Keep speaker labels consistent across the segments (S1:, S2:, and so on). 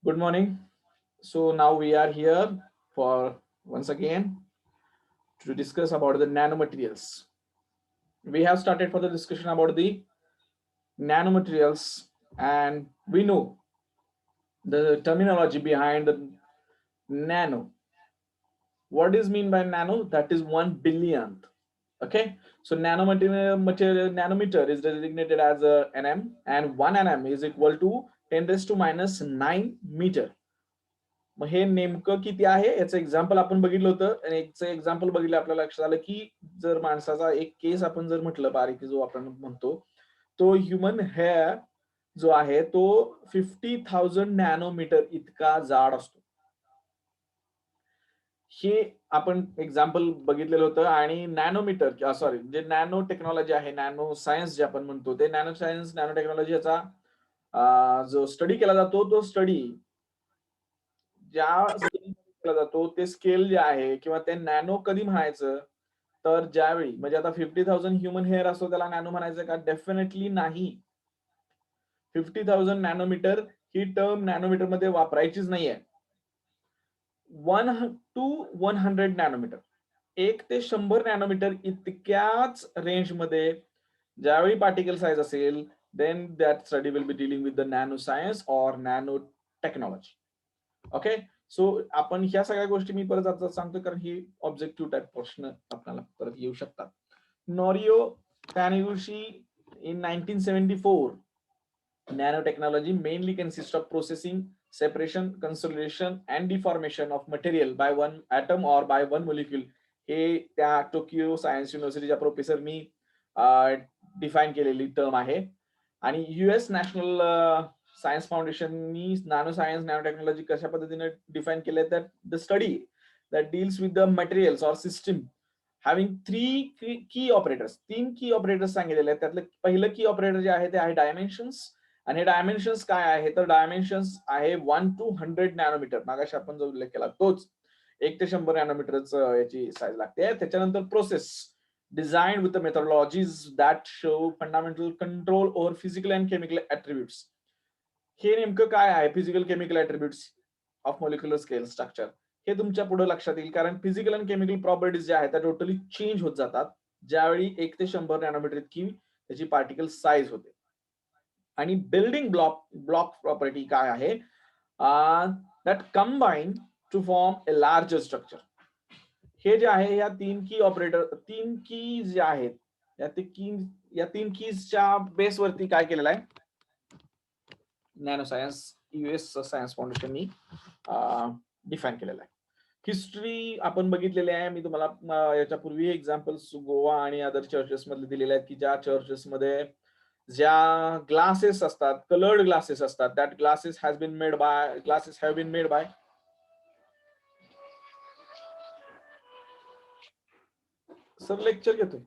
S1: Good morning. So now we are here for once again to discuss about the nanomaterials. We have started for the discussion about the nanomaterials, and we know the terminology behind the nano. What is mean by nano? That is 1 billionth. Okay, so nanometer is designated as a nm, and 1 nm is equal to 10 raised to minus 9 meter. मग हे नेमकं किती आहे याचं example आपण बघितलं होतं आणि याचं एक्झाम्पल बघितलं आपल्याला लक्षात आलं की जर माणसाचा एक केस आपण जर म्हटलं बारीक जो आपण म्हणतो तो ह्युमन हेअर जो आहे तो 50,000 नॅनोमीटर इतका जाड असतो. हे आपण एक्झाम्पल बघितलेलं होतं आणि नॅनोमीटर सॉरी जे नॅनो टेक्नॉलॉजी आहे नॅनो सायन्स जे आपण म्हणतो ते नॅनो सायन्स नॅनो टेक्नॉलॉजी याचा जो स्टडी केला जातो तो स्टडी ज्या स्केल केला जातो ते स्केल जे आहे किंवा ते नॅनो कधी म्हणायचं तर ज्यावेळी म्हणजे आता 50,000 ह्युमन हेअर असतो त्याला नॅनो म्हणायचं का? डेफिनेटली नाही. 50,000 नॅनोमीटर ही टर्म नॅनोमीटर मध्ये वापरायचीच नाहीये. 1 to 100 नॅनोमीटर 1 ते 100 नॅनोमीटर इतक्याच रेंज मध्ये ज्यावेळी पार्टिकल साईज असेल then that study will be dealing with the nano science or nano technology. Okay, so आपण ह्या सगळ्या गोष्टी मी परत आता सांगतो कारण ही ऑब्जेक्टिव्ह टाइप प्रश्न आपल्याला परत येऊ शकतात. नॉरियो टॅनिगुशी in 1974, nanotechnology mainly consists of processing, separation, consolidation and deformation of material by one atom or by one molecule. हे त्या टोकियो सायन्स युनिव्हर्सिटीच्या प्रोफेसरनी डिफाईन केलेली टर्म आहे. आणि युएस नॅशनल सायन्स फाउंडेशननी नॅनो सायन्स नॅनो टेक्नॉलॉजी कशा पद्धतीने डिफाईन केले तर the study that deals with the materials or system having 3 की ऑपरेटर्स 3 की ऑपरेटर्स सांगितलेले आहेत. त्यातलं पहिलं की ऑपरेटर जे आहे ते आहे डायमेन्शन्स. आणि हे डायमेन्शन्स काय आहे तर डायमेन्शन्स आहे 1 to 100 नॅनोमीटर. मागाशी आपण जो उल्लेख केला तोच 1 ते 100 नॅनोमीटरच याची साईज लागते. त्याच्यानंतर process designed with the methodologies that show fundamental control over physical and chemical attributes. हे नेमकं काय आहे physical chemical attributes of molecular scale structure हे तुमच्या पुढे लक्षात येईल कारण फिजिकल आणि केमिकल प्रॉपर्टीज ज्या आहेत त्या टोटली चेंज होत जातात ज्यावेळी 1 ते 100 नॅनोमीटर इतकी त्याची पार्टिकल साईज होते. आणि बिल्डिंग ब्लॉक प्रॉपर्टी काय आहे that combine to form a larger structure. हे जे आहे या 3 की ऑपरेटर 3 की जे आहेत या 3 कीजच्या बेसवरती काय केलेलं आहे नॅनो सायन्स युएस सायन्स फाउंडेशननी डिफाईन केलेलं आहे. हिस्ट्री आपण बघितलेली आहे. मी तुम्हाला याच्यापूर्वी एक्झाम्पल्स गोवा आणि अदर चर्चेस मधले दिलेले आहेत की ज्या चर्चेस मध्ये ज्या ग्लासेस असतात कलर्ड ग्लासेस असतात that glasses have been made by sir lecture घेतोय.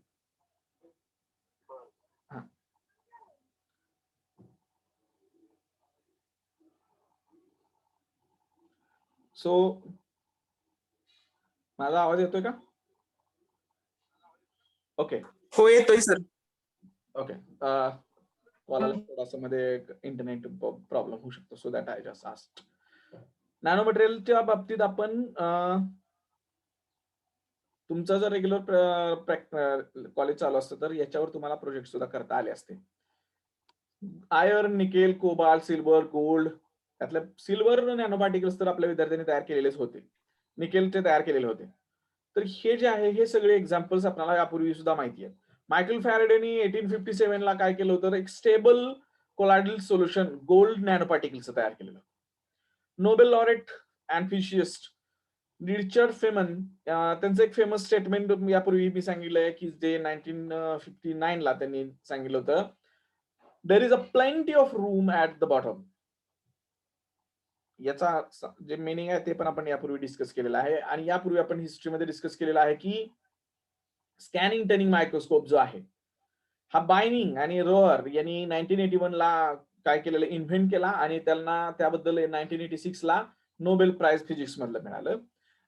S1: सो माझा आवाज येतोय का? ओके
S2: हो येतोय सर.
S1: ओके थोडासा मध्ये इंटरनेट प्रॉब्लेम होऊ शकतो so that I just asked. Nano मटेरियलच्या बाबतीत आपण तुमचं जर रेग्युलर कॉलेज चालू असतं तर याच्यावर तुम्हाला प्रोजेक्ट सुद्धा करता आले असते. Iron nickel cobalt silver gold त्यातल्या सिल्वर नॅनो पार्टिकल्स तर आपल्या विद्यार्थ्यांनी तयार केलेलेच होते निकेलचे तयार केलेले होते. तर हे जे आहे हे सगळे एक्झाम्पल्स आपल्याला यापूर्वी सुद्धा माहिती आहेत. मायकल फॅरेडेनी 1857 ला काय केलं होतं एक stable colloidal solution gold nano particles तयार केलेलं. Nobel laureate and physicist Richard Feynman त्यांचं एक फेमस स्टेटमेंट यापूर्वी मी सांगितलंय की जे 1959 ला त्यांनी सांगितलं होतं there is a plenty of room at the bottom. याचा जे मिनिंग आहे ते पण आपण यापूर्वी डिस्कस केलेलं आहे. आणि यापूर्वी आपण हिस्ट्रीमध्ये डिस्कस केलेलं आहे की स्कॅनिंग टर्निंग मायक्रोस्कोप जो आहे हा बायनिंग आणि रोअर यांनी 1981 ला काय केलेलं इन्व्हेंट केला आणि त्यांना त्याबद्दल 1986 ला नोबेल प्राइज फिजिक्स मधलं मिळालं.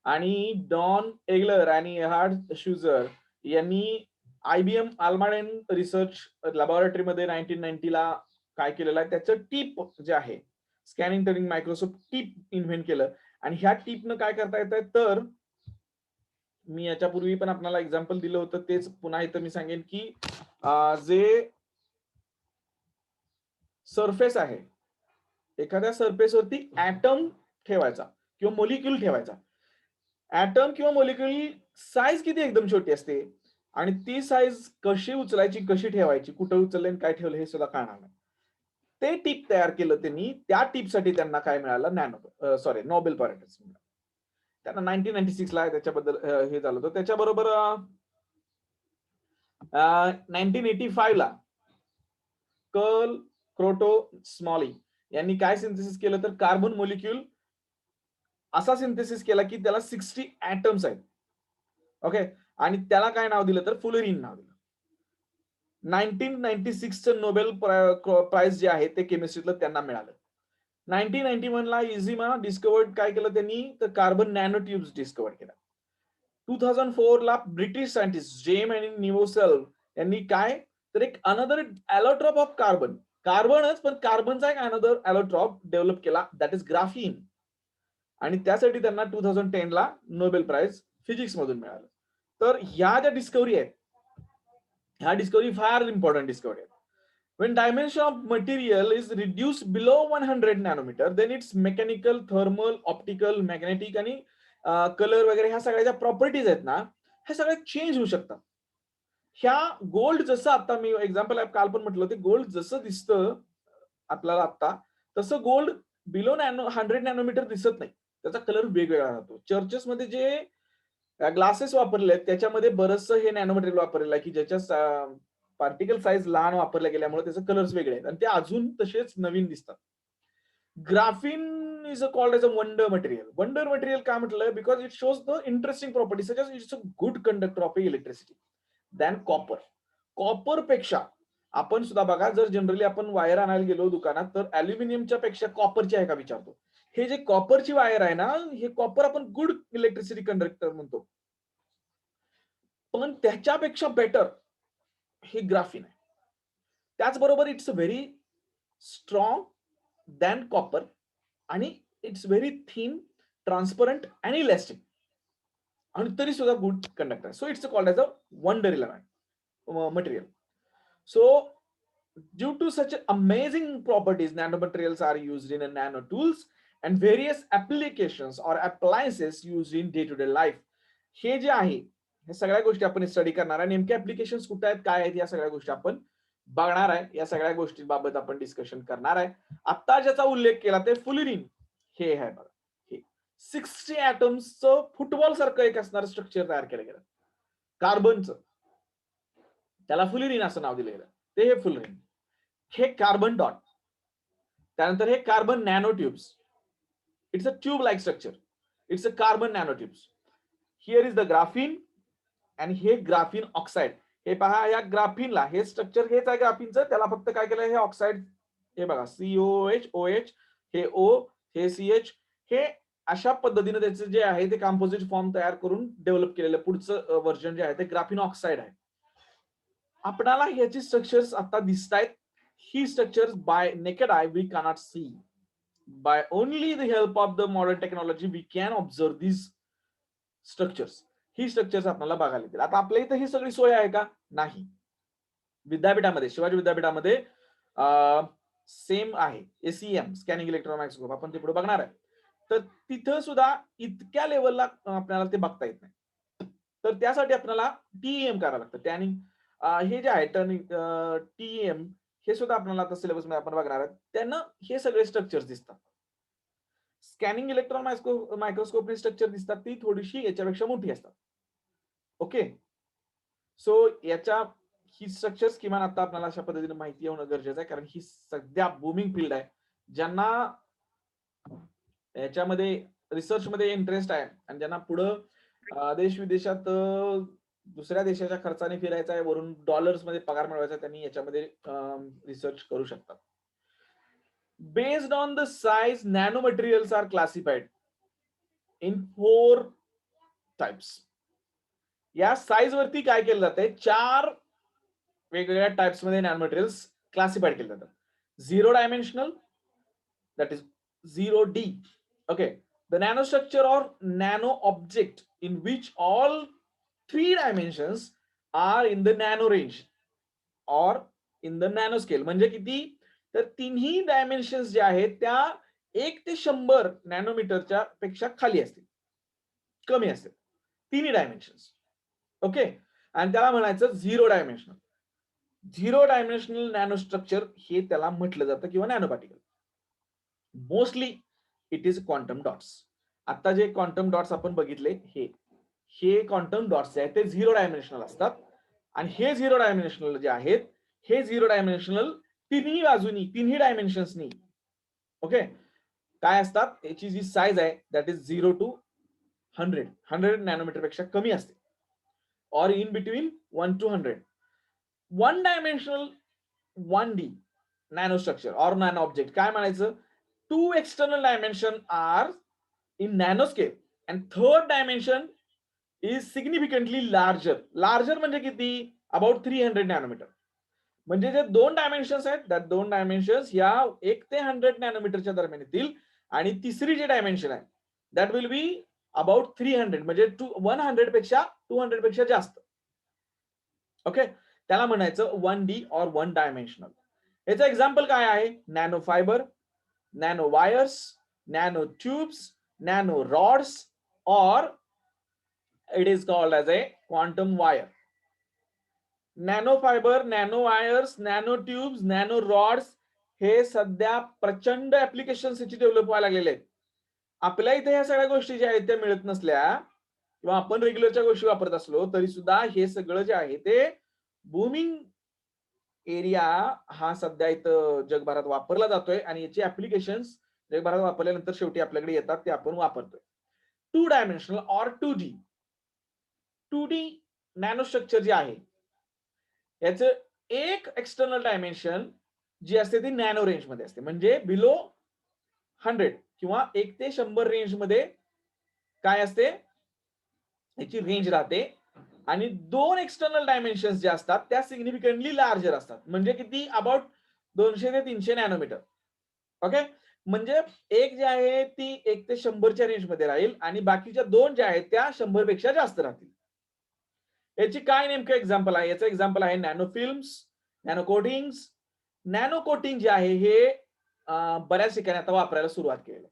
S1: आणि डॉन एगलर आणि एहार्ड शुझर यांनी आयबीएम आल्माडेन रिसर्च लॅबोरेटरीमध्ये 1990 ला काय केलेलं आहे त्याचं टीप जे आहे स्कॅनिंग टर्निंग मायक्रोस्कोप टीप इन्व्हेंट केलं. आणि ह्या टीपनं काय करता येत आहे, तर मी याच्यापूर्वी पण आपल्याला एक्झाम्पल दिलं होतं, तेच पुन्हा इथं मी सांगेन की जे सरफेस आहे, एखाद्या सरफेसवरती ऍटम ठेवायचा किंवा मोलिक्यूल ठेवायचा. ऍटम किंवा मोलिक्यूल साईज किती एकदम छोटी असते आणि ती साईज कशी उचलायची, कशी ठेवायची, कुठं उचलले आणि काय ठेवलं हे सुद्धा कळणार नाही. ते टीप तयार केलं त्यांनी. त्या टीपसाठी त्यांना काय मिळालं, नोबेल प्राइज. त्यांना 1996 ला त्याच्याबद्दल हे झालं होतं. त्याच्याबरोबर 1985 ला कर्ल क्रोटो स्मॉली यांनी काय सिंथेसिस केलं, तर कार्बन मोलिक्यूल असा सिंथेसिस केला की त्याला 60 ऍटम्स आहेत. ओके. आणि त्याला काय नाव दिलं, तर फुलरिन नाव दिलं. 1996 चं नोबेल प्राइज जे आहे ते केमिस्ट्रीतलं त्यांना मिळालं. 1991 ला इझिमा डिस्कवर्ड काय केलं त्यांनी, तर कार्बन नॅनो ट्यूब्स डिस्कवर केल्या. 2004 ला ब्रिटिश सायंटिस्ट जेम आणि निवोसेल यांनी काय, तर एक अनदर ॲलोट्रॉप ऑफ कार्बन, कार्बनच पण कार्बनचा एक अनदर ॲलोट्रॉप डेव्हलप केला, दॅट इज ग्राफीन. आणि त्यासाठी त्यांना 2010 ला नोबेल प्राइज फिजिक्स मधून मिळालं. तर ह्या ज्या डिस्कवरी आहेत, ह्या डिस्कवरी फार इम्पॉर्टंट डिस्कवरी आहेत. When dimension of material is reduced below 100 nanometre, then its mechanical, thermal, optical, magnetic आणि कलर वगैरे ह्या सगळ्या ज्या प्रॉपर्टीज आहेत ना, ह्या सगळ्या चेंज होऊ शकतात. ह्या गोल्ड जसं आता मी एक्झाम्पल काल पण म्हटलं होतं, गोल्ड जसं दिसतं आपल्याला आता, तसं गोल्ड बिलो 100 नॅनोमीटर दिसत नाही. त्याचा कलर वेगवेगळा राहतो. चर्चेस मध्ये जे ग्लासेस वापरले आहेत त्याच्यामध्ये बरचसं हे नॅनो मटेरियल वापरलेलं आहे की ज्याच्या पार्टिकल साईज लहान वापरल्या गेल्यामुळे त्याचे कलर्स वेगळे आहेत आणि ते अजून तसेच नवीन दिसतात. Graphene is called as a wonder material. Wonder material का म्हटलं, because it shows the interesting property such as it's a good conductor of electricity than copper. Copper पेक्षा आपण सुद्धा बघा, जर जनरली आपण वायर आणायला गेलो दुकानात, तर अल्युमिनियमच्या पेक्षा कॉपरची आहे का विचारतो. हे जे कॉपरची वायर आहे ना, हे कॉपर आपण गुड इलेक्ट्रिसिटी कंडक्टर म्हणतो, पण त्याच्यापेक्षा बेटर हे ग्राफीन आहे. त्याचबरोबर it's very strong than copper आणि it's very thin, transparent and elastic आणि तरी सुद्धा good conductor. So it's called as a wonder element material. So due to such amazing properties, nanomaterials are used in nano tools and various applications or appliances used in day to day life. हे जे आहे, हे सगळ्या गोष्टी आपण study करणार आहे. नेमके ऍप्लिकेशन्स कुठे आहेत, काय आहेत, या सगळ्या गोष्टी आपण बघणार आहे. या सगळ्या गोष्टींबाबत आपण डिस्कशन करणार आहे. आता ज्याचा उल्लेख केला ते फुलरिन हे आहे बघा. हे 60 ऍटम्सचं फुटबॉल सारखं एक असणारं स्ट्रक्चर तयार केलं गेलं कार्बनचं, त्याला फुलरिन असं नाव दिलं गेलं. ते हे फुलरिन. हे कार्बन डॉट, त्यानंतर हे carbon nano tubes. It's a tube like structure. It's a carbon nano tubes. Here is the graphene आणि हे ग्राफीन ऑक्साइड. हे पहा, या ग्राफीनला हे स्ट्रक्चर हेच आहे ग्राफीनचं, त्याला फक्त काय केलं, हे ऑक्साइड, हे बघा COOH, OH, हे O, हे CH, हे अशा पद्धतीने त्याचे जे आहे ते कंपोजिट फॉर्म तयार करून डेव्हलप केलेलं पुढचं व्हर्जन जे आहे ते ग्राफीन ऑक्साइड आहे. आपल्याला ह्याची स्ट्रक्चर्स आता दिसत आहेत. ही structures by naked eye we cannot see. By only the help of the modern technology we can observe these structures. He structures आपल्याला बघायला येतील. आता आपल्या इथे ही सगळी सोय आहे का? नाही. विद्यापीठामध्ये, शिवाजी विद्यापीठामध्ये सेम आहे. SEM स्कॅनिंग इलेक्ट्रॉन मायक्रोस्कोप, आपण ते पुढे बघणार आहे. तर तिथं सुद्धा इतक्या लेवलला आपल्याला ते बघता येत नाही. तर त्यासाठी आपल्याला TEM करावं लागतं. टॅनिंग हे जे आहे TEM, हे सुद्धा आपल्याला आता सिलेबस मध्ये आपण बघणार आहोत. त्यांना हे सगळे स्ट्रक्चर्स दिसतात. स्कॅनिंग इलेक्ट्रॉन मायक्रोस्कोप स्ट्रक्चर दिसतात, ती थोडीशी याच्यापेक्षा मोठी असतात. ओके. सो याच्या ही स्ट्रक्चर्स किमान आता आपल्याला अशा पद्धतीने माहिती होणं गरजेचं आहे, कारण ही सध्या बूमिंग फील्ड आहे. ज्यांना याच्यामध्ये रिसर्च मध्ये इंटरेस्ट आहे आणि ज्यांना पुढं देश विदेशात दुसऱ्या देशाच्या खर्चाने फिरायचा आहे, वरून डॉलर्स मध्ये पगार मिळवायचा, त्यांनी याच्यामध्ये रिसर्च करू शकतात. Based on the size, nano materials are classified in 4 types. या साईज वरती काय केलं जातंय, 4 वेगवेगळ्या टाइप्स मध्ये नॅनो मटेरियल्स क्लासिफाईड केले जातात. 0 dimensional, that is 0D. Okay, the nanostructure or nano object in which all 3 dimensions are in the nano range or in the nano scale. म्हणजे किती, तर तिन्ही डायमेन्शन्स जे आहेत त्या 1 ते 100 नॅनोमीटरच्या पेक्षा खाली असतील, कमी असतील, तिन्ही डायमेन्शन्स. ओके, आणि त्याला म्हणायचं zero dimensional. Zero dimensional nanostructure हे त्याला म्हटलं जातं किंवा nano particle. Mostly it is quantum dots. आता जे क्वांटम डॉट्स आपण बघितले हे क्वांटम डॉट्स आहेत ते झिरो डायमेन्शनल असतात. आणि हे झिरो डायमेन्शनल जे आहेत हे झिरो डायमेन्शनल तिन्ही बाजूनी, तिन्ही डायमेन्शन्सनी, ओके, काय असतात, याची जी साईज आहे दॅट इज 0 to 100 नॅनोमीटर पेक्षा कमी असते, और in between 1 to 100. One dimensional 1D nanostructure और नॅनो ऑब्जेक्ट काय म्हणायचं, 2 external dimension are in nanoscale and third dimension is significantly larger. Larger म्हणजे किती, अबाउट 300 नॅनोमीटर. म्हणजे जे 2 डायमेन्शन्स आहेत त्या 2 डायमेन्शन्स या 1 ते 100 नॅनोमीटरच्या दरम्यान येतील. आणि तिसरी जी डायमेन्शन आहे दॅट विल बी अबाउट 300, म्हणजे 100 पेक्षा 200 पेक्षा जास्त. ओके, त्याला म्हणायचं 1D और 1 डायमेन्शनल. याचं एक्झाम्पल काय आहे, nano fibre, nano wires, nano tubes, nano rods, और it is called as a quantum wire. Nano fibre, nano wires, nano tubes, nano rods हे सध्या प्रचंड ऍप्लिकेशन्स डेव्हलप व्हायला लागलेले आहेत. आपल्या इथे ह्या सगळ्या गोष्टी ज्या आहेत त्या मिळत नसल्या किंवा आपण रेग्युलरच्या गोष्टी वापरत असलो तरी सुद्धा हे सगळं जे आहे ते बूमिंग एरिया हा सध्या इथं जगभरात वापरला जातोय आणि याची ऍप्लिकेशन्स जगभरात वापरल्यानंतर शेवटी आपल्याकडे येतात ते आपण वापरतोय. 2 डायमेन्शनल और 2D नॅनोस्ट्रक्चर जे आहे याचं एक एक्सटर्नल डायमेन्शन जी असते ती नॅनो रेंज मध्ये असते, म्हणजे बिलो 100 किंवा 1 ते 100 रेंज मध्ये काय असते, याची रेंज राहते. आणि 2 एक्सटर्नल डायमेन्शन्स जे असतात त्या सिग्निफिकंटली लार्जर असतात, म्हणजे किती, अबाउट 200 ते 300 नॅनोमीटर. ओके, म्हणजे एक जे आहे ती 1 ते 100च्या रेंज मध्ये राहील आणि बाकीच्या 2 ज्या आहेत त्या 100 पेक्षा जास्त राहतील. याची काय नेमकं एक्झाम्पल आहे, याचं एक्झाम्पल आहे nano films, nano coatings. Nano coating जे आहे हे बऱ्याच ठिकाणी आता वापरायला सुरुवात केली,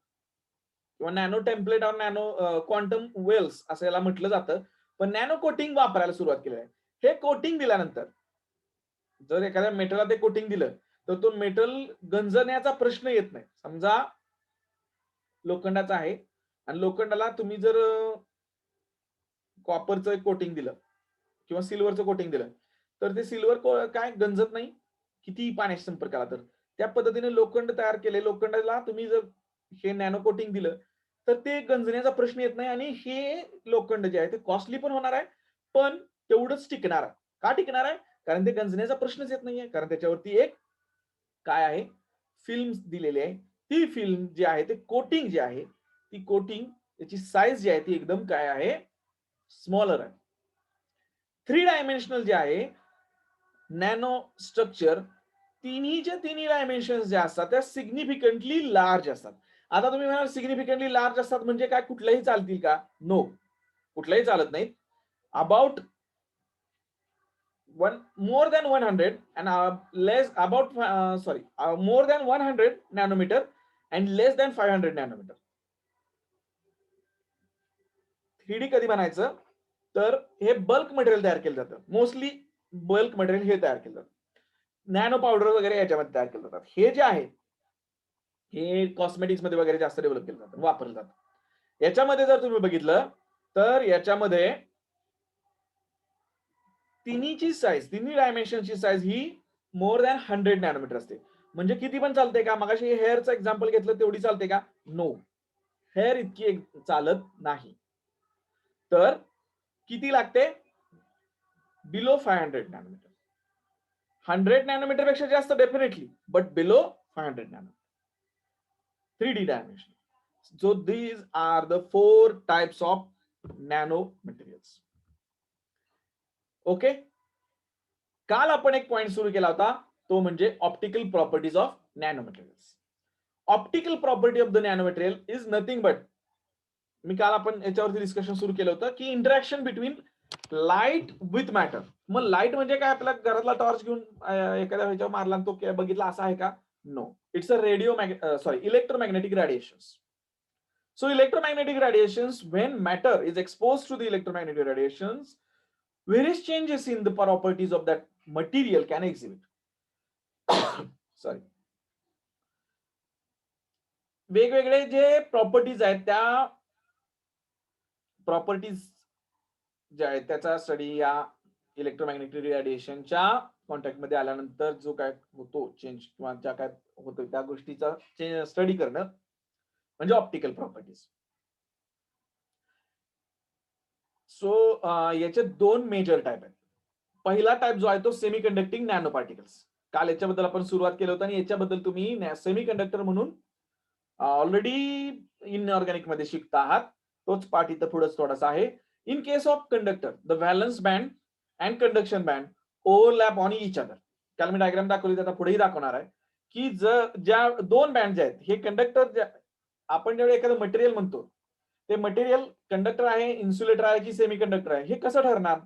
S1: किंवा नॅनो टेम्पलेट और नॅनो क्वांटम वेल्स असं याला म्हटलं जातं. पण नॅनो कोटिंग वापरायला सुरुवात केली आहे. हे कोटिंग दिल्यानंतर जर एखाद्या मेटलला ते कोटिंग दिलं तर तो मेटल गंजण्याचा प्रश्न येत नाही. समजा लोखंडाचा आहे आणि लोखंडाला तुम्ही जर कॉपरचं कोटिंग दिलं किंवा सिल्वरचं कोटिंग दिलं तर ते सिल्वर काय गंजत नाही किती पाण्याच्या संपर्क आला तर. त्या पद्धतीने लोखंड तयार केले, लोखंडाला तुम्ही जर हे नॅनो कोटिंग दिलं तर ते गंजण्याचा प्रश्न येत नाही आणि हे लोखंड जे आहे ते कॉस्टली पण होणार आहे, पण तेवढंच टिकणार आहे. का टिकणार आहे, कारण ते गंजण्याचा प्रश्नच येत नाहीये, कारण त्याच्यावरती एक काय आहे, फिल्म दिलेली आहे. ती फिल्म जी आहे ते कोटिंग जे आहे ती कोटिंग त्याची साईज जी आहे ती एकदम काय आहे, स्मॉलर आहे. 3 डायमेन्शनल जे आहे नॅनो स्ट्रक्चर तिन्हीच्या तिन्ही डायमेन्शन्स ज्या असतात त्या सिग्निफिकंटली लार्ज असतात. आता तुम्ही म्हणाल सिग्निफिकंटली लार्ज असतात म्हणजे काय कुठल्याही चालतील का, नो, कुठल्याही चालत नाहीत. About more than 100 and less about more than 100 nanometer and less than 500 nanometer. 3D कधी बनायचं तर हे बल्क मटेरियल तयार केलं जातं, मोस्टली बल्क मटेरियल हे तयार केलं जातं. नॅनो पावडर वगैरे याच्यामध्ये तयार केलं जातात. हे जे आहे हे कॉस्मेटिक्स मध्ये वगैरे जास्त डेव्हलप केलं जातं, वापरलं जातं. याच्यामध्ये जर तुम्ही बघितलं तर याच्यामध्ये तिन्हीची साईज, तिन्ही डायमेन्शनची साईज ही मोर दॅन 100 नॅनोमीटर असते. म्हणजे किती पण चालते का, मगाशी हेअरचं एक्झाम्पल घेतलं तेवढी चालते का, नो, हेअर इतकी चालत नाही. तर किती लागते, बिलो 500 नॅनोमीटर. 100 नॅनोमीटर पेक्षा जास्त definitely, but below 500 nanometre. 3D dimension. So these are the 4 types of nano materials. Okay, काल आपण एक पॉइंट सुरू केला होता तो म्हणजे optical properties of nano materials. Optical property of the nano material is nothing but, मी काल आपण याच्यावरती डिस्कशन सुरू केलं होतं की interaction between light with matter. मग लाईट म्हणजे काय, आपल्या घरातला टॉर्च घेऊन एखाद्या ह्याच्यावर मारला तो बघितला असा आहे का? No, it's a electromagnetic radiations. So electromagnetic radiations, when matter is exposed to the electromagnetic radiations, various changes in the properties of that material can exhibit. Sorry. वेगवेगळे जे प्रॉपर्टीज आहेत त्या प्रॉपर्टीज ज्या आहेत त्याचा स्टडी या इलेक्ट्रोमॅग्नेटिक रेडिएशनच्या कॉन्टॅक्टमध्ये आल्यानंतर जो काय होतो चेंज किंवा ज्या काय होतो त्या गोष्टीचा स्टडी करणं म्हणजे ऑप्टिकल प्रॉपर्टीज. सो याचे दोन मेजर टाईप आहेत. पहिला टाईप जो आहे तो सेमी कंडक्टिंग नॅनो पार्टिकल्स. काल याच्याबद्दल आपण सुरुवात केलं होतं आणि याच्याबद्दल तुम्ही सेमी कंडक्टर म्हणून ऑलरेडी इनऑर्गॅनिक मध्ये शिकता आहात. तोच पार्ट इथं पुढे थोडासा आहे. In case of conductor, the valence band and conduction band overlap on each other. काल मी डायग्राम दाखवली, आता पुढेही दाखवणार आहे की ज्या दोन बँड जे आहेत हे कंडक्टर, आपण ज्यावेळी एखादं मटेरियल म्हणतो ते मटेरियल कंडक्टर आहे, इन्सुलेटर आहे की सेमी कंडक्टर आहे, हे कसं ठरणार?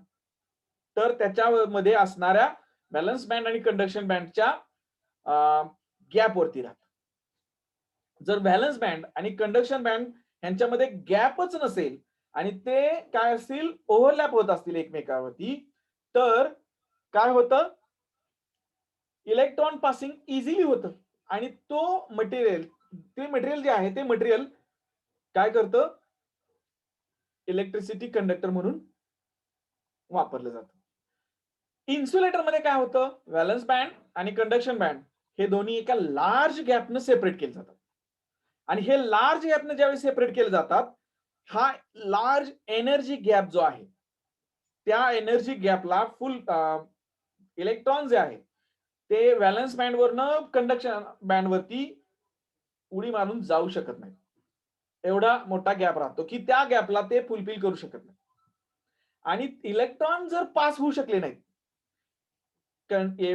S1: तर त्याच्यामध्ये असणाऱ्या व्हॅलन्स बँड आणि कंडक्शन बँडच्या गॅपवरती राहत. जर व्हॅलन्स बँड आणि कंडक्शन बँड यांच्यामध्ये गॅपच नसेल आणि ते काय असतील, ओव्हरलॅप होत असतील एकमेकावरती, तर काय होतं, इलेक्ट्रॉन पासिंग इझिली होतं आणि ते मटेरियल जे आहे ते मटेरियल काय करतं, इलेक्ट्रिसिटी कंडक्टर म्हणून वापरलं जातं. इन्सुलेटर मध्ये काय होतं, व्हॅलन्स बँड आणि कंडक्शन बँड हे दोन्ही एका लार्ज गॅपनं सेपरेट केले जातात आणि हे लार्ज गॅपनं ज्यावेळी सेपरेट केले जातात, हा लार्ज एनर्जी गॅप जो आहे त्या एनर्जी गॅपला फुल इलेक्ट्रॉन जे आहे ते व्हॅलन्स बँड वरनं कंडक्शन बँड वरती उडी मारून जाऊ शकत नाही. एवढा मोठा गॅप राहतो की त्या गॅपला ते फुलफिल करू शकत नाही. आणि इलेक्ट्रॉन जर पास होऊ शकले नाहीत,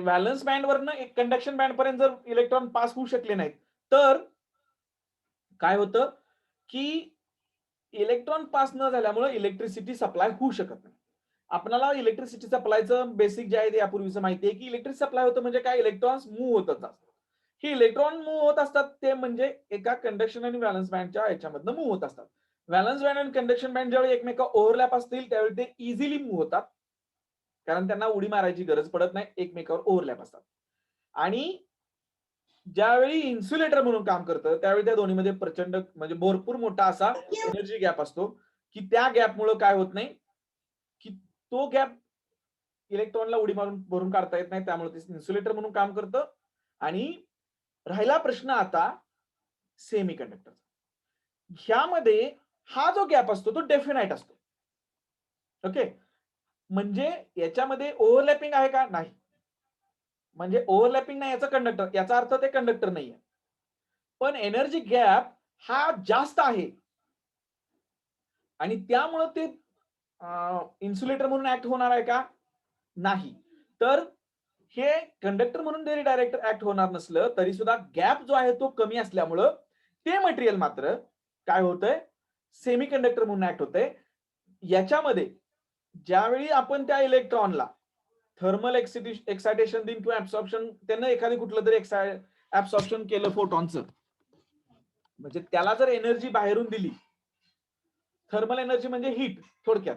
S1: व्हॅलन्स बँड वरनं कंडक्शन बँड पर्यंत जर इलेक्ट्रॉन पास होऊ शकले नाहीत, तर काय होतं की इलेक्ट्रॉन पास न झाल्यामुळे इलेक्ट्रिसिटी सप्लाय होऊ शकत नाही. आपल्याला इलेक्ट्रिसिटी सप्लायचं बेसिक जे आहे ते यापूर्वीचं माहिती आहे की इलेक्ट्रिक सप्लाय होतं म्हणजे काय, इलेक्ट्रॉन्स मूव्ह होत असतात. हे इलेक्ट्रॉन मूव्ह होत असतात ते म्हणजे एका कंडक्शन आणि व्हॅलन्स बँडच्या याच्यामधनं मूव्ह होत असतात. व्हॅलन्स बँड आणि कंडक्शन बँड ज्यावेळी एकमेका ओव्हरलॅप असतील त्यावेळी ते इझिली मूव्ह होतात, कारण त्यांना उडी मारायची गरज पडत नाही, एकमेकावर ओव्हरलॅप असतात. आणि ज्यावेळी इन्सुलेटर म्हणून काम करतं त्यावेळी त्या दोन्हीमध्ये प्रचंड म्हणजे भरपूर मोठा असा एनर्जी गॅप असतो की त्या गॅपमुळे काय होत नाही की तो गॅप इलेक्ट्रॉनला उडी मारून भरून काढता येत नाही, त्यामुळे ते इन्सुलेटर म्हणून काम करतं. आणि राहिला प्रश्न आता सेमी कंडक्टर, ह्यामध्ये हा जो गॅप असतो तो डेफिनाइट असतो. ओके, म्हणजे याच्यामध्ये ओव्हरलॅपिंग आहे का? नाही. म्हणजे ओव्हरलॅपिंग नाही याचा कंडक्टर, याचा अर्थ ते कंडक्टर नाहीये. पण एनर्जी गॅप हा जास्त आहे आणि त्यामुळे ते इन्सुलेटर म्हणून ऍक्ट होणार आहे का? नाही. तर हे कंडक्टर म्हणून जरी डायरेक्ट ऍक्ट होणार नसलं तरी सुद्धा गॅप जो आहे तो कमी असल्यामुळं ते मटेरियल मात्र काय होतंय, सेमी कंडक्टर म्हणून ऍक्ट होतंय. याच्यामध्ये ज्यावेळी आपण त्या इलेक्ट्रॉनला थर्मल एक्सायटेशन देईन किंवा ऍब्सॉर्प्शन, त्यानं एखादी कुठलं तरी ऍब्सॉर्प्शन केलं फोटॉनचं, म्हणजे त्याला जर एनर्जी बाहेरून दिली, थर्मल एनर्जी म्हणजे हीट थोडक्यात,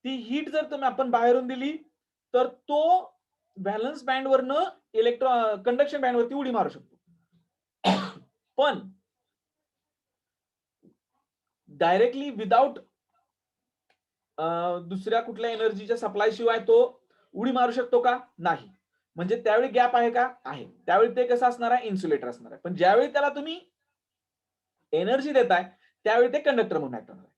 S1: ती हीट जर तुम्ही आपण बाहेरून दिली तर तो व्हॅलन्स बँड वरनं कंडक्शन बँड वरती उडी मारू शकतो. पण डायरेक्टली विदाउट दुसऱ्या कुठल्या एनर्जीच्या सप्लाय शिवाय तो उडी मारू शकतो का? नाही. म्हणजे त्यावेळी गॅप आहे का? आहे. त्यावेळी ते कसं असणार आहे, इन्सुलेटर असणार आहे. पण ज्यावेळी त्याला तुम्ही एनर्जी देताय त्यावेळी ते कंडक्टर म्हणून ऍक्ट होणार आहे.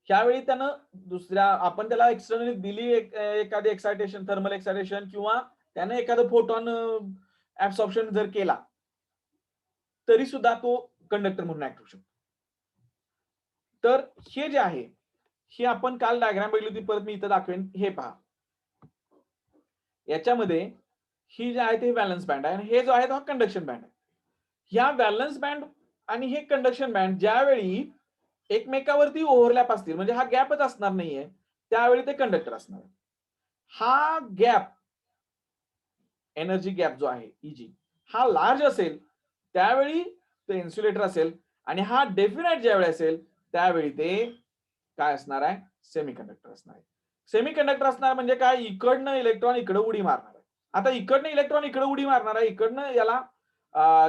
S1: त्यावेळी त्यानं दुसऱ्या आपण त्याला एक्सटर्नली दिली एखादी एक्सायटेशन, थर्मल एक्सायटेशन किंवा त्याने एखादं फोटॉन ऍब्सॉर्प्शन जर केला तरी सुद्धा तो कंडक्टर म्हणून ऍक्ट होऊ शकतो. तर हे जे आहे हे आपण काल डायग्राम बघितली होती, परत मी इथं दाखवेन. हे पहा, याच्यामध्ये ही जे आहे ते व्हॅलन्स बँड आहे आणि हे जो आहे तो कंडक्शन बँड आहे. ह्या व्हॅलन्स बँड आणि हे कंडक्शन बँड ज्यावेळी एकमेकावरती ओव्हरलॅप असतील, म्हणजे हा गॅपच असणार नाहीये, त्यावेळी ते कंडक्टर असणार. हा गॅप, एनर्जी गॅप जो आहे इजी, हा लार्ज असेल त्यावेळी ते इन्सुलेटर असेल, आणि हा डेफिनेट ज्यावेळी असेल त्यावेळी ते काय असणार आहे, सेमीकंडक्टर असणार आहे. सेमीकंडक्टर असणार म्हणजे काय, इकडनं इलेक्ट्रॉन इकडे उडी मारणार आहे. आता इकडनं इलेक्ट्रॉन इकडे उडी मारणार आहे, इकडनं याला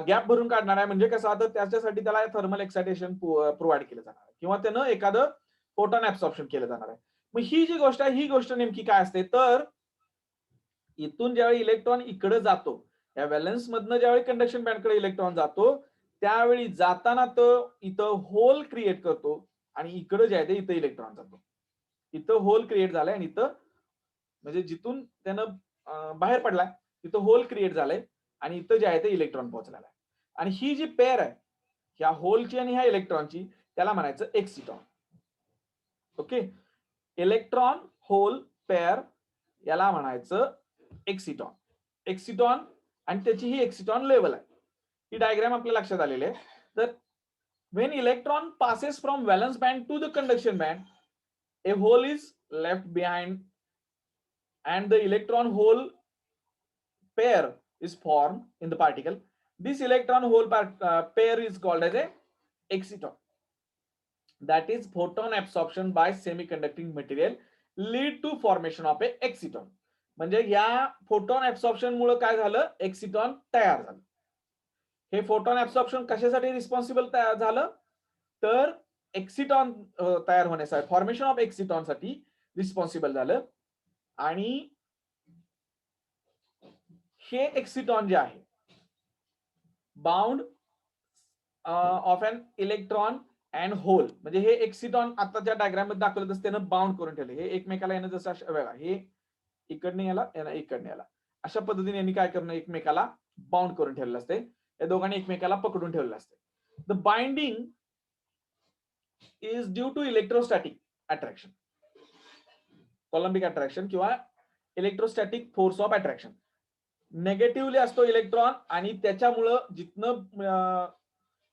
S1: गॅप भरून काढणार आहे, म्हणजे कसं, आता त्याच्यासाठी त्याला थर्मल एक्सायटेशन प्रोव्हाइड केलं जाणार आहे, किंवा त्यानं एखादं फोटॉन ऍब्सॉर्प्शन केलं जाणार आहे. मग ही जी गोष्ट आहे, ही गोष्ट नेमकी काय असते, तर इथून ज्यावेळी इलेक्ट्रॉन इकडे जातो, या व्हॅलन्स मधनं ज्यावेळी कंडक्शन बँडकडे इलेक्ट्रॉन जातो, त्यावेळी जाताना तो इथं होल क्रिएट करतो, आणि इकडे जे आहे ते इथं इलेक्ट्रॉन जातो. इथं होल क्रिएट झालाय, आणि इथं म्हणजे जिथून त्यानं बाहेर पडलाय तिथं होल क्रिएट झालंय, आणि इथं जे आहे ते इलेक्ट्रॉन पोहोचलेला आहे. आणि ही जी पेअर आहे ह्या होलची आणि ह्या इलेक्ट्रॉनची, त्याला म्हणायचं एक्सिटॉन. ओके, इलेक्ट्रॉन होल पेअर याला म्हणायचं एक्सिटॉन. एक्सिटॉन आणि त्याची ही एक्सिटॉन लेवल आहे. ही डायग्राम आपल्या लक्षात आलेली आहे. तर when electron passes from valence band to the conduction band, a hole is left behind and the electron hole pair is formed in the particle. This electron hole pair is called as a exciton. That is photon absorption by semiconducting material lead to formation of a exciton. म्हणजे या photon absorption मुळे काय झालं, एक्सिटॉन तयार झालं. हे photon absorption कशासाठी responsible झालं, तर एक्सिटॉन तयार होण्यासाठी, फॉर्मेशन ऑफ एक्सिटॉन साठी रिस्पॉन्सिबल झालं. आणि हे एक्सिटॉन जे आहे bound of an electron and hole, म्हणजे हे एक्सिटॉन आता ज्या डायग्राम मध्ये दाखवलं तसं त्यानं बाउंड करून ठेवले. हे एकमेकाला येणं जसं वेगळा, हे इकडनं याला इकडनं याला, अशा पद्धतीने यांनी काय करणं, एकमेकाला बाउंड करून ठेवलेलं असते. या दोघांनी एकमेकाला पकडून ठेवलेलं असते. The binding is due to electrostatic attraction, coulombic attraction किंवा electrostatic force of attraction. Negatively असतो इलेक्ट्रॉन, आणि त्याच्यामुळं जिथनं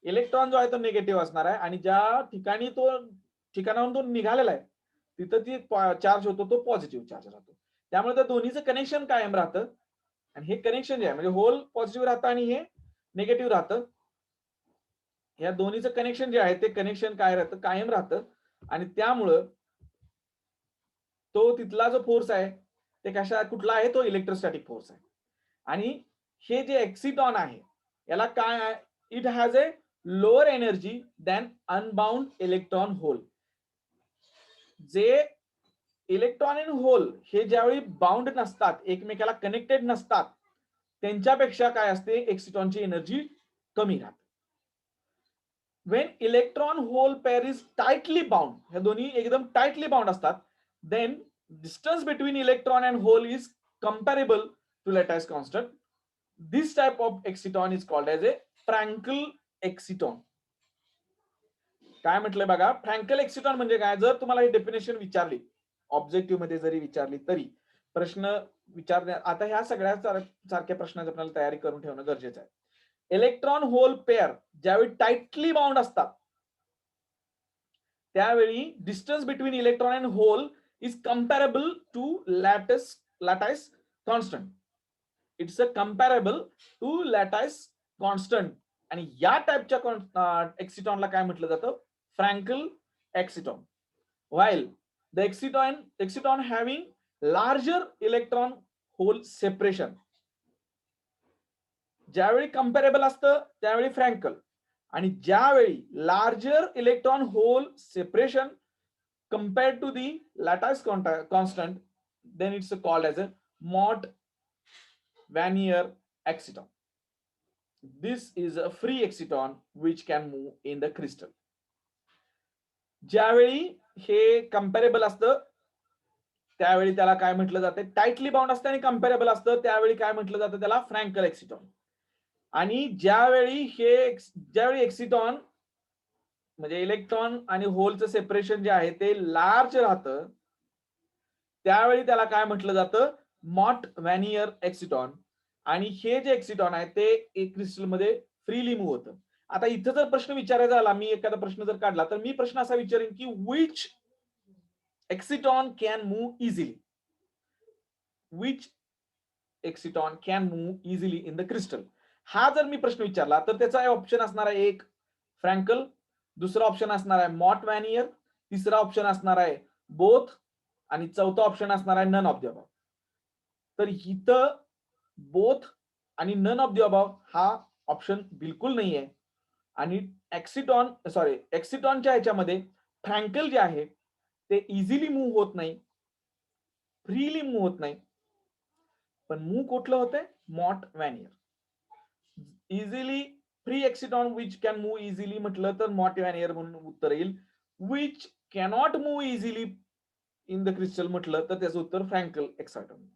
S1: इलेक्ट्रॉन जो आहे तो निगेटिव्ह असणार आहे, आणि ज्या ठिकाणी तो ठिकाणाहून तो निघालेला आहे तिथं ती चार्ज होतो तो पॉझिटिव्ह चार्ज राहतो. त्यामुळे त्या दोन्हीचं कनेक्शन कायम राहतं. आणि हे कनेक्शन जे आहे म्हणजे होल पॉझिटिव्ह राहतं आणि हे निगेटिव्ह राहतं. या दोन्हीचं कनेक्शन जे आहे ते कनेक्शन काय राहतं, कायम राहतं. आणि त्यामुळं तो तिथला जो फोर्स आहे ते कुठला आहे, तो इलेक्ट्रोस्टॅटिक फोर्स आहे. आणि हे जे एक्सिटॉन आहे याला काय आहे, it has a lower energy than unbound electron hole. जे इलेक्ट्रॉन इन होल हे ज्यावेळी बाउंड नसतात, एकमेकाला कनेक्टेड नसतात, त्यांच्यापेक्षा काय असते, एक्सिटॉनची एनर्जी कमी राहते. When electron hole pair is tightly bound, हे दोन्ही एकदम टाइटली बाउंड असतात, then distance between electron and hole is comparable to lattice constant. This type of exciton is called as a Frankel exciton. काय म्हटलंय बघा, Frankl एक्सिटॉन म्हणजे काय, जर तुम्हाला ही डेफिनेशन विचारली ऑब्जेक्टिव्ह मध्ये जरी विचारली तरी प्रश्न विचारण्या, आता ह्या सगळ्या सारख्या प्रश्नाची आपल्याला तयारी करून ठेवणं गरजेचं आहे. इलेक्ट्रॉन होल पेअर ज्यावेळी टाइटली बाउंड असतात त्यावेळी distance between electron and hole is comparable to lattice constant. It's a comparable to lattice constant. आणि या टाइपच्या एक्सिटॉनला काय म्हटलं जातं, Frenkel exciton. While the exciton having larger electron hole separation, ज्यावेळी कंपॅरेबल असतं त्यावेळी फ्रँकल, आणि ज्यावेळी larger electron hole separation compared to the lattice constant, then it's called as a Mott-Wannier exciton. This is a free exciton which can move in the crystal. ज्यावेळी हे कंपॅरेबल असतं त्यावेळी त्याला काय म्हटलं जातं, टाइटली बाउंड असतं आणि कंपॅरेबल असतं त्यावेळी काय म्हटलं जातं, त्याला फ्रँकल एक्सिटॉन. आणि ज्यावेळी एक्सिटॉन म्हणजे इलेक्ट्रॉन आणि होलचं सेपरेशन जे आहे ते लार्ज राहतं त्यावेळी त्याला काय म्हटलं जातं, मॉट व्हॅनियर एक्सिटॉन. आणि हे जे एक्सिटॉन आहे ते एक क्रिस्टल मध्ये फ्रीली मूव्ह होतं. आता इथं जर प्रश्न विचारायचा झाला, मी एखादा प्रश्न जर काढला, तर मी प्रश्न असा विचारेन की which exciton can move easily, which exciton can move easily in the crystal. हा जर मी प्रश्न विचारला तर त्याचा ऑप्शन असणार आहे एक फ्रँकल, दुसरा ऑप्शन असणार आहे मॉट वॅनियर, तिसरा ऑप्शन असणार आहे बोथ, आणि चौथा ऑप्शन असणार आहे नन ऑफ द अबव. तर इथं बोथ आणि नन ऑफ द अबव हा ऑप्शन बिलकुल नाहीये. आणि एक्सिटॉनच्या ह्याच्यामध्ये फ्रँकल जे आहे ते इझिली मूव्ह होत नाही, फ्रीली मूव्ह होत नाही, पण मूव्ह कुठलं होतंय, Mott Wannier. Easily free exciton which can move easily म्हटलं तर मॉट वॅनियर म्हणून उत्तर येईल. Which cannot move easily in the crystal म्हटलं तर त्याचं उत्तर फ्रँकल एक्सायटॉन.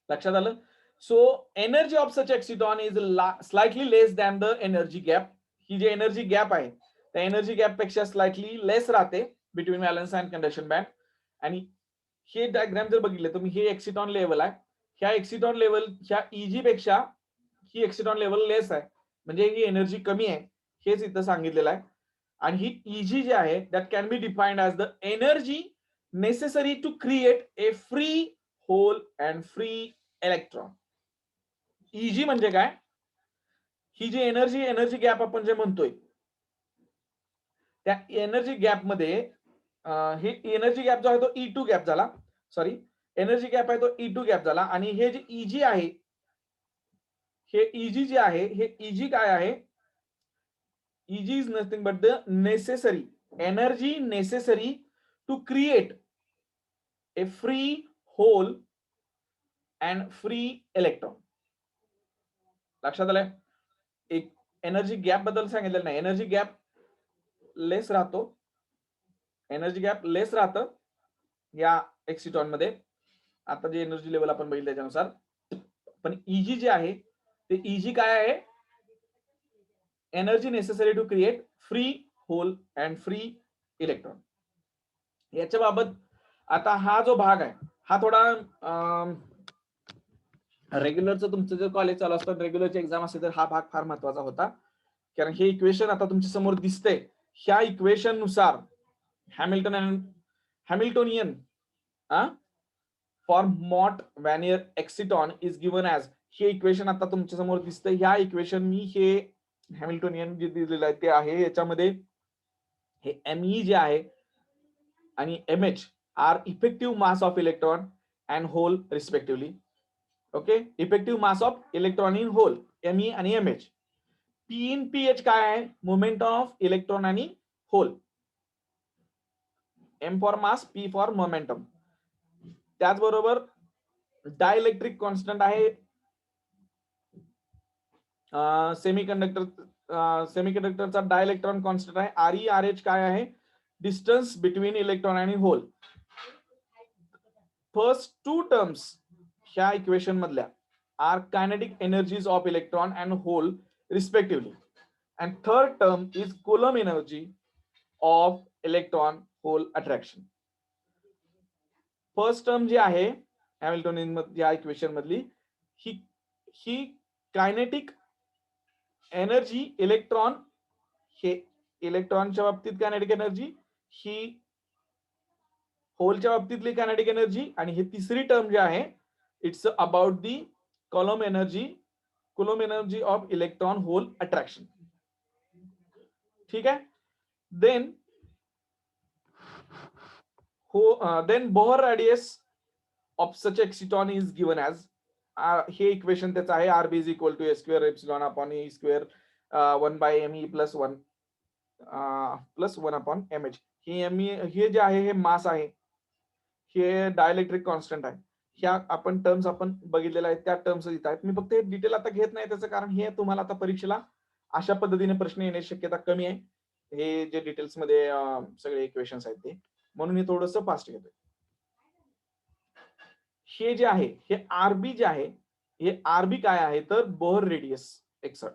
S1: लक्षात आलं? So energy of such exciton is slightly less than the energy gap. ही जी एनर्जी गॅप आहे त्या एनर्जी गॅप पेक्षा स्लाइटली लेस राहते between valence and conduction band. आणि हे डायग्राम जर बघितलं तुम्ही, हे एक्सिटॉन लेवल आहे. ह्या एक्सिटॉन लेवल ह्या इजी पेक्षा ही एक्सिटॉन लेवल लेस आहे, म्हणजे ही एनर्जी कमी आहे, हेच इथं सांगितलेलं आहे. आणि ही इजी जी आहे that can be defined as the energy necessary to create a free hole and free electron. Eg म्हणजे काय, ही जी एनर्जी गॅप आपण जे म्हणतोय त्या एनर्जी गॅप मध्ये हे एनर्जी गॅप जो आहे तो E2 गॅप झाला, सॉरी एनर्जी गॅप आहे तो E2 गॅप झाला. आणि हे जे इजी आहे, हे इजी जे आहे, हे इजी काय आहे, E G is nothing but the necessary energy necessary to create a free hole and free electron. लक्षात आलंय? एक एनर्जी गॅप बद्दल सांगितलेलं नाही. एनर्जी गॅप लेस राहतो, एनर्जी गॅप लेस राहतं या एक्सिटॉन मध्ये. आता जे एनर्जी लेवल आपण बघितलं त्याच्यानुसार. पण इजी जे आहे ते इजी काय आहे, energy necessary to create free hole and free electron. याच्या बाबत आता हा जो भाग आहे हा थोडा रेग्युलरचं तुमचं जर कॉलेज चालू असतं, रेग्युलरची एक्झाम असेल तर हा भाग फार महत्वाचा होता. कारण हे इक्वेशन आता तुमच्या समोर दिसतंय, ह्या इक्वेशन नुसार Hamiltonian for Mott Wannier exciton is given as, हे इक्वेशन आता तुमच्या समोर दिसतंय. ह्या इक्वेशन मी हे हॅमिल्टोनियन जे दिलेलं आहे ते आहे. याच्यामध्ये हे Me जे आहे आणि Mh are effective mass of electron and hole respectively. Okay, effective mass of electron in hole Me आणि Mh. P इन PH काय आहे, मोमेंट ऑफ इलेक्ट्रॉन आणि hole. M for mass, P for momentum. त्याचबरोबर dielectric constant आहे सेमीकंडक्टरचा dielectric constant आहे Re RH काय आहे, डिस्टन्स बिटवीन इलेक्ट्रॉन आणि होल. फर्स्ट टू टर्म्स ह्या इक्वेशन मधल्या are kinetic energies of electron and hole respectively, and third term is coulomb energy of electron hole attraction. First term जी आहे Hamiltonian या equation मधली, ही kinetic energy electron, हे इलेक्ट्रॉनच्या बाबतीत कायनेटिक एनर्जी, ही होलच्या बाबतीतली कायनेटिक एनर्जी, आणि ही तिसरी टर्म जी आहे it's about the coulomb energy of electron hole attraction. ठीक आहे. Then Bohr radius of such exciton is given as, हे इक्वेशन त्याचं आहे R B is equal to a square epsilon upon a square 1/me plus 1 upon mh. हे जे आहे हे मास आहे, हे डायइलेक्ट्रिक कॉन्स्टंट आहे. ह्या आपण टर्म्स आपण बघितलेल्या आहेत त्या टर्म्स इथं आहेत. मी फक्त हे डिटेल आता घेत नाही, त्याचं कारण हे तुम्हाला आता परीक्षेला अशा पद्धतीने प्रश्न येण्याची शक्यता कमी आहे, हे जे डिटेल्स मध्ये सगळे इक्वेशन्स आहेत ते, म्हणून हे थोडंसं फास्ट घेतोय. हे जे आहे हे आरबी जे आहे, हे आरबी काय आहे तर बोहर रेडियस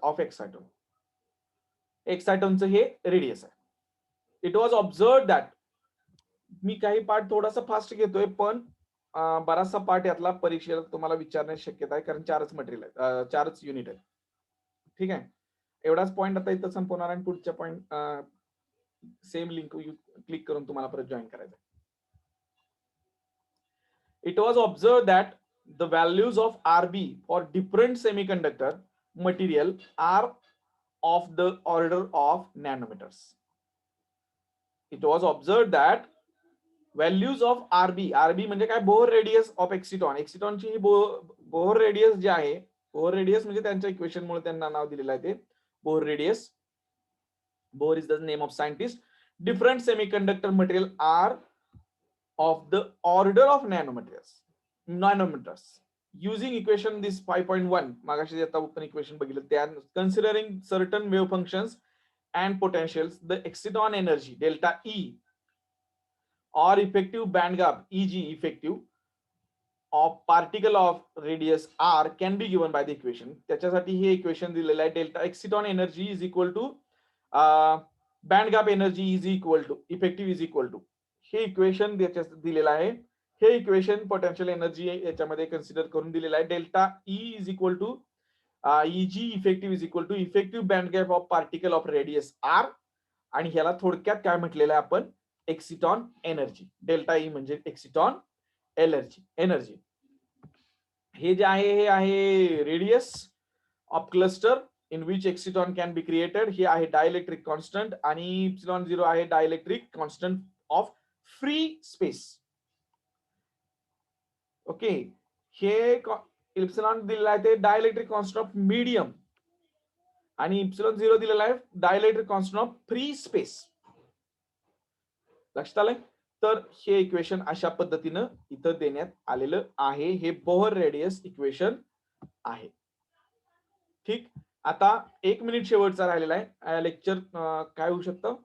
S1: ऑफ एक्सायटॉन. एक्सायटॉनचं हे रेडियस आहे. इट वॉज ऑब्झर्व दॅट, मी काही पार्ट थोडासा फास्ट घेतोय पण बराचसा पार्ट यातला परीक्षेला तुम्हाला विचारण्याची शक्यता आहे, कारण 4च मटेरियल आहे, 4च युनिट आहे. ठीक आहे. एवढाच पॉइंट आता इथं संपवणार आणि पुढच्या पॉइंट सेम लिंक क्लिक करून तुम्हाला परत जॉईन करायचं. It was observed that the values of RB for different semiconductor material are of the order of nanometers. It was observed that values of RB म्हणजे काय, बोहर रेडियस ऑफ एक्सिटॉन. एक्सिटॉनची ही Bohr radius जे आहे, Bohr radius म्हणजे त्यांच्या equation मुळे त्यांना नाव दिलेलं आहे ते Bohr radius. Bohr is the name of scientist. Different semiconductor material are of the order of nanometers. Using equation this 5.1, मागाशी आता आपण इक्वेशन बघितलं त्या, considering certain wave functions and potentials, the exciton energy delta E or effective band gap Eg effective of particle of radius r can be given by the equation. त्याच्यासाठी हे equation दिलेलं आहे, delta exciton energy is equal to band gap energy is equal to effective is equal to, हे equation दिलेलं आहे. हे equation potential energy याच्यामध्ये consider करून दिलेलं आहे. Delta E is equal to Eg effective is equal to effective band gap of particle of radius R, आणि ह्याला थोडक्यात काय म्हटलेलं आहे आपण, एक्सिटॉन एनर्जी. डेल्टा ई म्हणजे एक्सिटॉन एनर्जी. हे जे आहे हे आहे radius of cluster in which exciton can be created. हे आहे डायइलेक्ट्रिक कॉन्स्टंट, आणि इप्सिलॉन 0 आहे dielectric constant of free space. Okay, हे इप्सिलॉन दिलेला आहे ते डायइलेक्ट्रिक कॉन्स्टंट ऑफ मीडियम, आणि इप्सिलॉन 0 दिलेला आहे dielectric constant of free space. लक्षात आलंय? तर हे इक्वेशन अशा पद्धतीनं इथं देण्यात आलेलं आहे. हे बोहर रेडियस इक्वेशन आहे. ठीक, आता 1 मिनिट शेवटचा राहिलेला आहे. लेक्चर काय होऊ शकतं,